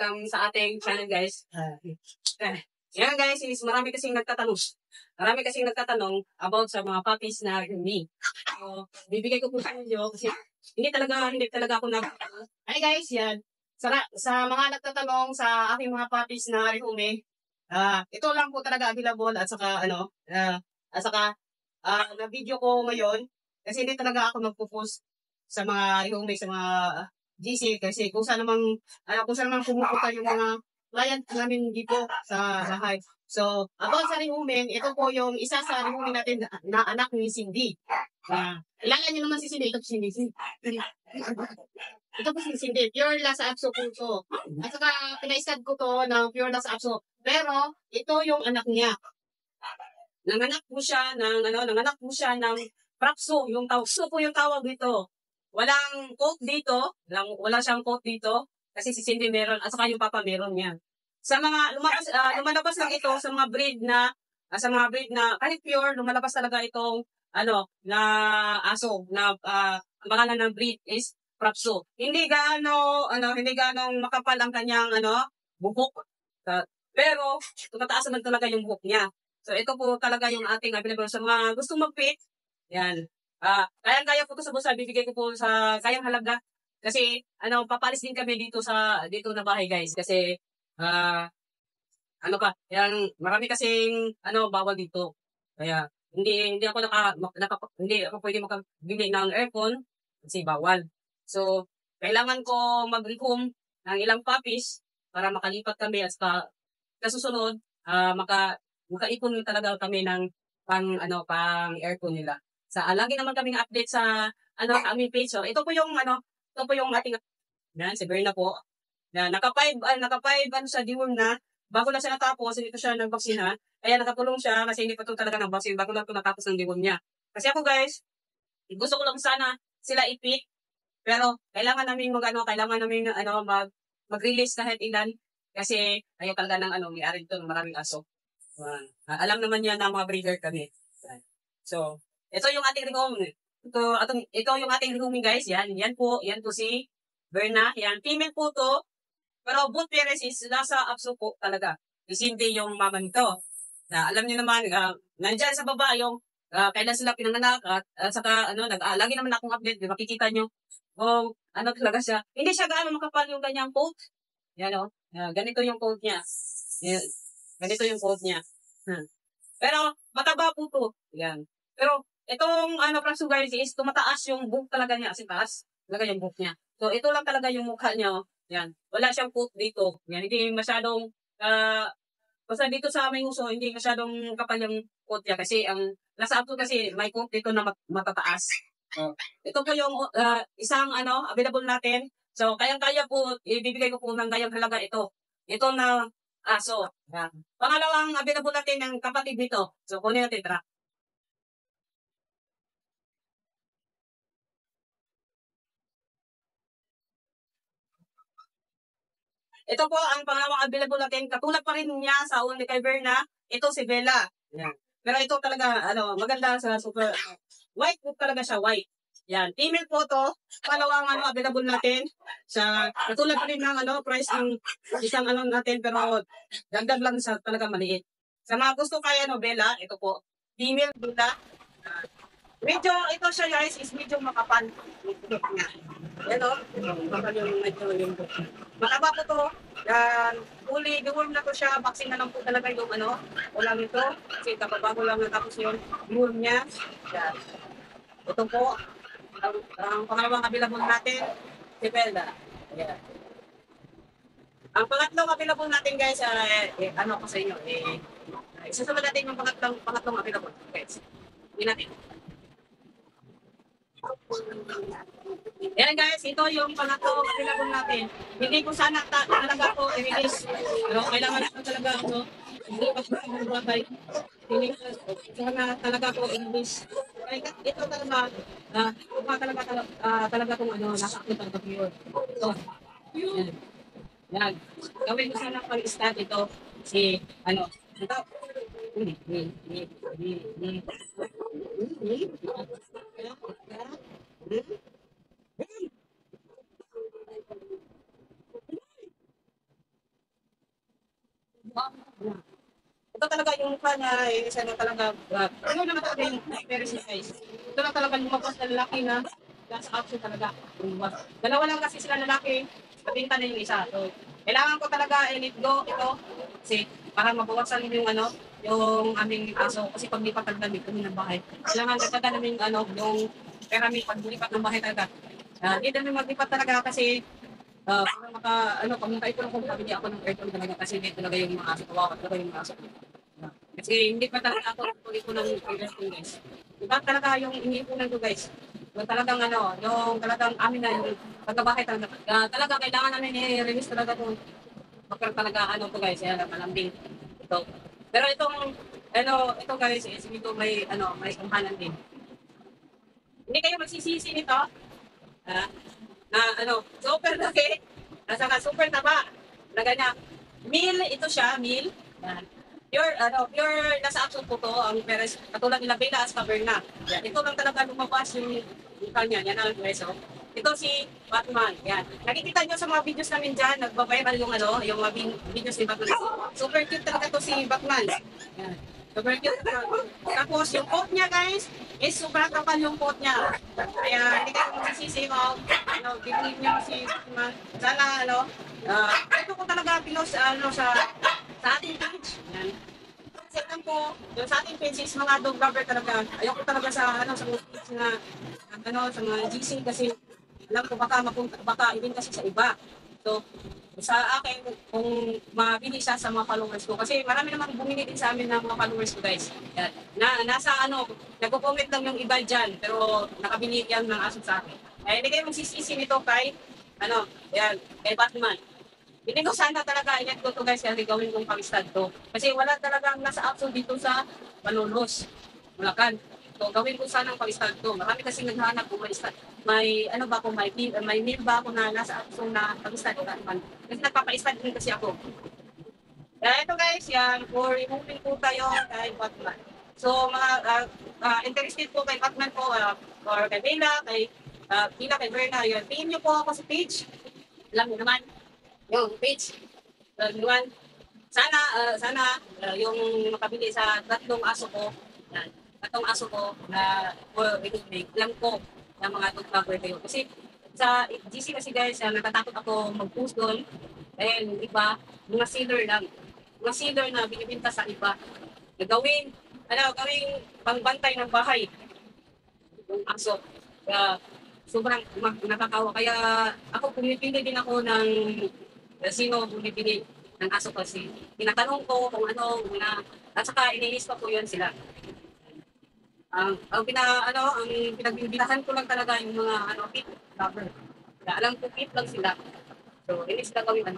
welcome sa ating channel guys. Yan guys, marami kasing nagtatanong about sa mga puppies na Rihumi. So, bibigay ko po sa inyo kasi hindi talaga ako Hi guys, yan. Sa mga nagtatanong sa aking mga puppies na Rihumi, ito lang po talaga available at saka na video ko ngayon kasi hindi talaga ako magpo-post sa mga Rihumi, sa mga GC kasi kung saan namang pumupunta yung mga client namin dito sa bahay. So, about sa Rihumi, ito po yung isa sa Rihumi natin na anak ni Cindy. Ilangan niyo naman si Cindy. Ito po si Cindy. Ito po si Cindy. Pure Lhasa Apso po ito. At saka, pinaisad ko to ng Pure Lhasa Apso. Pero, ito yung anak niya. Nanganak po siya ng Prapso. So po yung tawag dito. Walang coat dito. Wala siyang coat dito. Kasi si Cindy meron, at saka yung papa meron niya. Sa mga lumalabas lang ito sa mga breed na kahit pure, lumalabas talaga itong na aso na ang pangalan ng breed is Prapso. Hindi gaano makapal ang kanyang buhok. Pero tumataas naman talaga yung buhok niya. So ito po talaga yung ating available sa mga gustong mag-fit. Yan. Kayang-kaya po ito sa bulsa, bibigay ko po sa kayang halaga. Kasi, papalis din kami dito na bahay, guys. Kasi, yan, marami kasing, bawal dito. Kaya, hindi ako pwede makabili ng aircon kasi bawal. So, kailangan ko mag-rehome ng ilang puppies para makalipat kami at kasusunod, makaipon talaga kami ng pang aircon nila. Lagi naman kaming update sa aming page. So, ito po yung ating si Berna po. Naka-5 sa deworm na. Bago lang siya natapos, hindi ko siya nagbaksina. Kaya nakatulong siya kasi hindi pa ito talaga nagbaksina. Bago lang ito natapos ng deworm niya. Kasi ako guys, gusto ko lang sana sila i-pick. Pero kailangan namin mag-release kahit ilan. Kasi ayaw talaga ng may-ari ito ng maraming aso. Alam naman niya na mga breeder kami. So, ito yung ating rehome. Ito yung ating rehome guys. Yan po si Berna. Yan, female po to. Pero both parents is Lhasa Apso po talaga. Hindi yung mama nito. Alam niyo naman, nandyan sa baba yung kailan sila pinanganak at saka lagi naman akong update. Makikita nyo kung talaga siya. Hindi siya gaano makapal yung ganyang coat. Yan o. Ganito yung coat niya. Yan. Ganito yung coat niya. Pero mataba po to. Yan. Pero itong Prapso guys is tumataas yung buhok talaga niya. Kasi taas talaga yung buhok niya. So ito lang talaga yung mukha niya. Yan. Wala siyang coat dito. Yan. Hindi masyadong basta dito sa aming uso, hindi masyadong kapal yung coat niya. Kasi ang Lhasa Apso kasi may coat dito na matataas. Ito po yung isang available natin. So kayang-kaya po, ibibigay ko po ng kayang halaga ito. Ito na aso. Yan. Pangalawang available natin ng kapatid dito. So kunin natin, tara. Ito po ang pangalawang available natin. Katulad pa rin niya sa uli kay Berna. Ito si Bella. Yan. Pero ito talaga, maganda sa super, white po talaga siya, white. Yan. Female po to. Pangalawang available natin. Katulad pa rin ng price ng isang natin, pero dagdag lang sa talaga maliit. Sa mga gusto kaya Bella, ito po. Female Bella. Medyo, ito siya guys, is medyo makapal. Ito, makapal yung yung makaba po to. Yan, fully deworm na to siya. Vaccine na lang po talaga yung ulam ito. Kasi kapabago lang natapos yung deworm niya. Yan. Ito po, ang pangalawang available natin, si Bella. Yan. Ang pangatlong available natin guys, ko sa inyo, isasunod natin yung pangatlong available. Guys, hindi natin. Yan guys, ito yung pangatlo available natin. Hindi ko sana talaga po i-release. Pero kailangan ko talaga hindi pa po ang bagay. Hindi ko sana talaga po i-release. Kaya ito talaga, talaga kung nasa-active ang pag-yun. So, yan. Yan. Gawin ko sana pag-start ito ito. Ito talaga yung mukha niya, isa na talaga, ano naman talaga yung experience niya guys. Ito na talaga lumabas na lalaki na nasa action talaga. Lumabas. Dalawa lang kasi sila lalaki, nabinta na yung isa. So, kailangan ko talaga i-let go ito kasi para mabawasan yung yung aming aso. Kasi pag lipat talaga kami ng bahay, kailangan talaga namin yung pera namin pag lipat ng bahay talaga. Hindi namin maglipat talaga kasi para pag nakaipon ako, nakabili ako ng aircon talaga kasi hindi talaga yung mga aso. Kawawa talaga yung mga aso. Kasi hindi pa talaga ako tuloy ko ng aircon guys. Iba talaga yung iniipunan ko guys. Yung talagang yung talagang amin na yung pagkabahay talaga. Talaga kailangan namin i-release talaga kung magkaroon talaga to guys. Yan, malambing. Ito. Pero ito guys, is ito may kumpanan din. Hindi kayo magsisisi nito. Ah, super laki. Saka super taba. Na ganyan. Meal, ito siya, meal. Yan. Pure nasa action po to, ang peres, katulad nila Bella as Caverna. Yan. Ito lang talaga lumabas yung kanya, yan ang peso. Ito si Batman, yan. Nakikita nyo sa mga videos namin dyan, nagbabiral yung mga videos ni Batman. Super cute talaga to si Batman. Yan. Super cute. Tapos yung coat niya guys, is sobrang kapal yung coat niya. Kaya hindi kayo magsisisi kung bibigyan niyo si Batman. Sana ito ko talaga pinost sa ating page. Yan. Second po, yung sa ating page is mga dog lover talaga. Ayoko talaga sa sa mga page na sa mga GC kasi alam ko baka ibin kasi sa iba. So, sa akin, kung mabili siya sa mga followers ko, kasi marami namang bumili din sa amin ng mga followers ko guys. Yan. Nasa nagko-comment lang yung iba dyan, pero nakabili yan ng aso sa akin. Ay, hindi kayo magsisisi nito kay, yan, kay Batman. Hindi ko sana talaga i-let go to guys kasi gawin kong pang-stud to. Kasi wala talagang nasa action dito sa Malolos, Bulacan. So gawin ko sana ang pang-stud to. Marami kasi naghahanap kung may ano ba kung may meal ba ako na nasa action na pang-stud o naman. Kasi nagpapa-stud din kasi ako. Kaya ito guys, yan, for removing po tayo kay Batman. So mga interested po kay Batman po or kay Bella, kay Berna, yun. PM nyo po ako sa page. Alam mo naman, yung page. Luan. Sana yung makabili sa tatlong aso ko, yan, tatlong aso ko na for inumin, lang ko ng mga dog lover kayo. Kasi sa GC kasi guys, natatakot ako mag-post doon dahil yung iba, mga sealer lang. Mga sealer na binibinta sa iba. Na gawing pangbantay ng bahay yung aso. Kaya sobrang nakakawa. Kaya ako pumipili din ako ng sino bumibili ng aso kasi tinatanong ko kung at saka inilista ko yun sila. Ang pinagbibilahan ko lang talaga yung mga pit lover. Kaya alam ko pit lang sila. So, inis sila gawin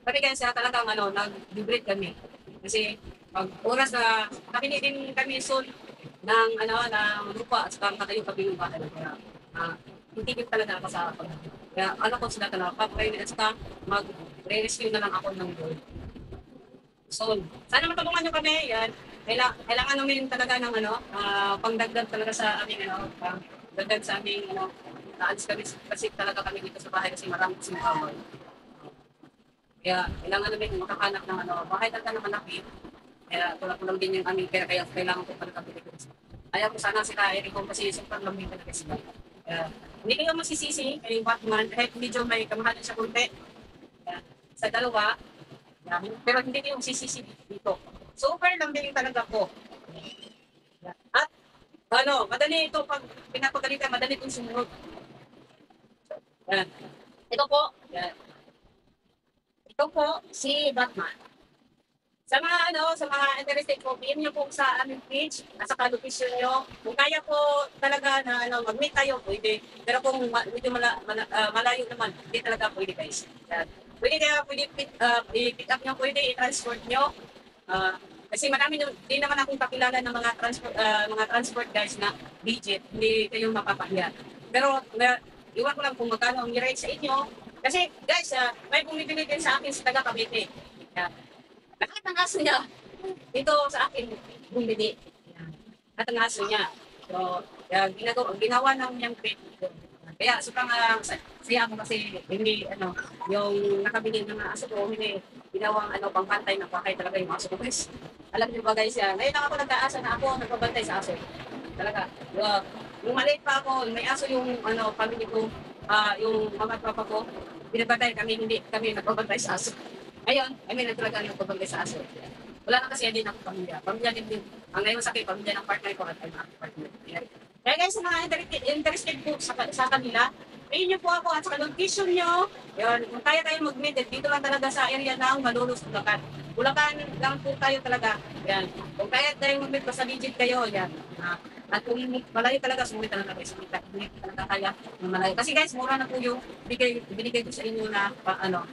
Kami kaya siya talagang nag-breed kami. Kasi pag oras na nakili din kami soon ng lupa at saka nakatayo kami ng bahay. Kaya titigil talaga ako sa kaya ko sila talaga papakainin at saka mag-rescue na lang ako ng gold. So, sana matulungan nyo kami. Yan. Kailangan namin talaga ng pangdagdag talaga sa aming pangdagdag sa aming naalis kami kasi talaga kami dito sa bahay kasi marami kasing power. Kaya kailangan namin makahanap ng bahay talaga ng malaki. Kaya kulang din yung aming pera kaya kailangan ko talaga bilihin. Ayaw ko sana sila i-recom kasi super lambing talaga sila. Hindi kayo masisisi kay Batman kahit medyo may kamahalan siya kunti. Sa dalawa, pero hindi kayo masisisi dito. Super lambing talaga po. At madali ito pag pinapagalitan, madali itong sumunod. Yan. Ito po, yan. Ito po si Batman. Sa mga interested po, PM nyo po sa aming page at sa location nyo. Kung kaya po talaga na mag-meet tayo, pwede. Pero kung medyo malayo naman, hindi talaga pwede guys. Pwede i-pick up nyo, pwede i-transport nyo. Kasi marami din naman akong kakilala ng mga transport guys na legit, hindi kayo mapapahiya. Pero iwan ko lang kung magkano ang i-rate sa inyo. Kasi guys, may bumibili din sa akin sa taga Cavite. Lahat ng aso niya, dito sa akin, bumili. Lahat ng aso niya. So, ginawa ng niyang pet. Kaya sobrang saya ako kasi hindi, yung nakabili ng aso ko, hindi, ginawang ano, pangpantay ng pakay talaga yung aso ko guys. Alam niyo ba guys yan? Ngayon lang ako nag-aasa na ako ang nagbabantay sa aso. Talaga. Nung maliit pa ako, may aso yung ano, family ko, yung mga papa ko, binabantay kami, hindi kami nagbabantay sa aso. Ngayon, I mean, talaga nagbabantay sa aso. Wala na kasi din ako pamilya. Pamilya din. Ang ngayon sa akin, pamilya ng partner ko at ang aking partner. Yan. Kaya guys, sa mga interested po sa kanila, pay niyo po ako at sa location niyo. Yun, kung kaya tayo mag-meet, dito lang talaga sa area ng Malolos, Bulacan. Bulacan lang po tayo talaga. Yan. Kung kaya tayo mag-meet, basta legit kayo. Yan. At kung malayo talaga, sumuli talaga kayo. Sumuli talaga kaya ng malayo. Kasi guys, mura na po yung binigay ko sa inyo na para lang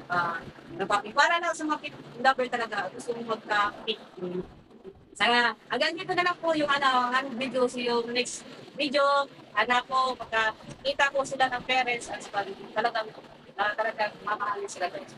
sa mga lover talaga. Gusto mong magka-pick. Sana, hanggang dito na lang po yung ang video. So yung next video, anak ko, pagka kita ko sila ng parents at talagang mamahalin sila guys.